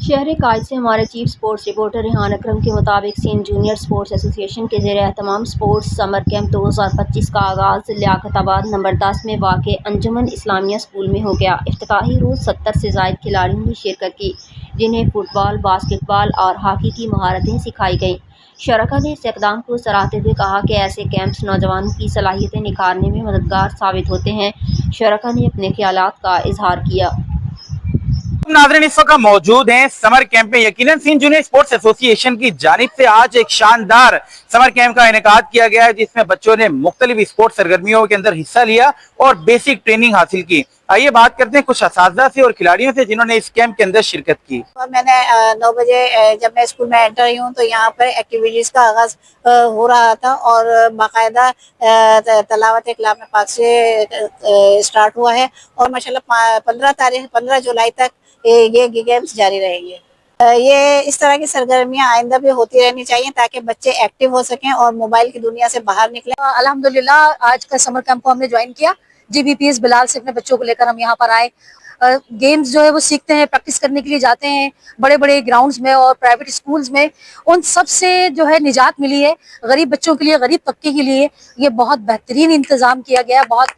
शहर कायद से हमारे चीफ स्पोर्ट्स रिपोर्टर रेहान अकरम के मुताबिक सिंध जूनियर स्पोर्ट्स एसोसिएशन के ज़ेर एहतमाम स्पोर्ट्स समर कैंप 2025 का आगाज़ लियाकताबाद नंबर 10 में वाक़ अंजुमन इस्लामिया स्कूल में हो गया। इफ्तिताही रोज़ 70 से ज़ायद खिलाड़ियों ने शिरकत की, जिन्हें फुटबॉल, बास्केटबॉल और हॉकी की महारतें सिखाई गईं। शरका ने इस इक़दाम को सराहते हुए कहा कि ऐसे कैंप्स नौजवानों की सलाहियतें निखारने में मददगार साबित होते हैं। शरका ने अपने ख्यालात का इजहार किया। नाज़रीन, इस वक्त मौजूद हैं समर कैंप में। यकीनन सिंध जूनियर स्पोर्ट्स एसोसिएशन की जानिब से आज एक शानदार समर कैंप का इनेकाद किया गया है, जिसमें बच्चों ने मुख्तलिफ स्पोर्ट्स सरगर्मियों के अंदर हिस्सा लिया और बेसिक ट्रेनिंग हासिल की। आइए बात करते हैं कुछ असातिज़ा से और खिलाड़ियों से जिन्होंने इस कैंप के अंदर शिरकत की। मैंने 9 बजे जब मैं स्कूल में एंटर हुई हूँ तो यहाँ पर एक्टिविटीज़ का आगाज़ हो रहा था और बाकायदा तलावत कलाम पाक से स्टार्ट हुआ है और माशाल्लाह 15 जुलाई तक ये गेम्स जारी रहेंगे। ये इस तरह की सरगर्मियाँ आइंदा भी होती रहनी चाहिए ताकि बच्चे एक्टिव हो सकें और मोबाइल की दुनिया से बाहर निकलें। अल्हम्दुलिल्लाह आज का समर कैंप को हमने ज्वाइन किया। GBPS बिलाल से अपने बच्चों को लेकर हम यहाँ पर आए। गेम्स जो है वो सीखते हैं, प्रैक्टिस करने के लिए जाते हैं बड़े बड़े ग्राउंड्स में और प्राइवेट स्कूल्स में। उन सब से जो है निजात मिली है। गरीब बच्चों के लिए, गरीब तबके के लिए ये बहुत बेहतरीन इंतजाम किया गया, बहुत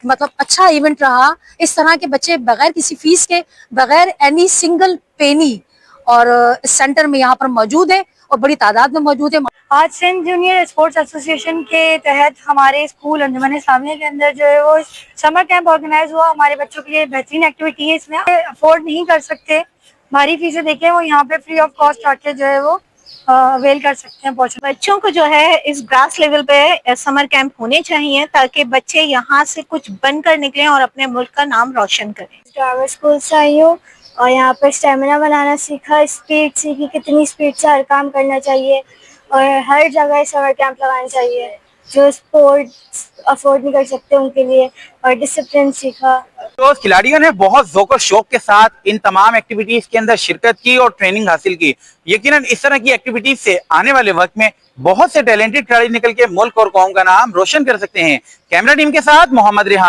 मतलब अच्छा इवेंट रहा। इस तरह के बच्चे बगैर किसी फीस के, बगैर एनी सिंगल पेनी और इस सेंटर में यहाँ पर मौजूद है और बड़ी तादाद में मौजूद है। आज सिंध जूनियर स्पोर्ट्स एसोसिएशन के तहत हमारे स्कूल अंजुमन इस्लामिया के अंदर जो है वो समर कैंप ऑर्गेनाइज हुआ। हमारे बच्चों के लिए बेहतरीन एक्टिविटी है। इसमें अफोर्ड नहीं कर सकते, भारी फीसें देखें, वो यहाँ पे फ्री ऑफ कॉस्ट आके जो है वो अवेल कर सकते हैं। बच्चों को जो है इस ग्रास लेवल पे समर कैंप होने चाहिए ताकि बच्चे यहाँ से कुछ बनकर निकलें और अपने मुल्क का नाम रोशन करें। स्कूल से आई हूँ और यहाँ पर स्टेमिना बनाना सीखा, स्पीड सीखी, कितनी स्पीड से हर काम करना चाहिए और हर जगह समर कैंप लगाना चाहिए जो स्पोर्ट्स अफोर्ड नहीं कर सकते उनके लिए, और डिसिप्लिन सीखा। तो खिलाड़ियों ने बहुत ज़ौक़ और शौक के साथ इन तमाम एक्टिविटीज के अंदर शिरकत की और ट्रेनिंग हासिल की। यकीनन इस तरह की एक्टिविटीज से आने वाले वक्त में बहुत से टैलेंटेड खिलाड़ी निकल के मुल्क और कौम का नाम रोशन कर सकते हैं। कैमरा टीम के साथ मोहम्मद रेहान।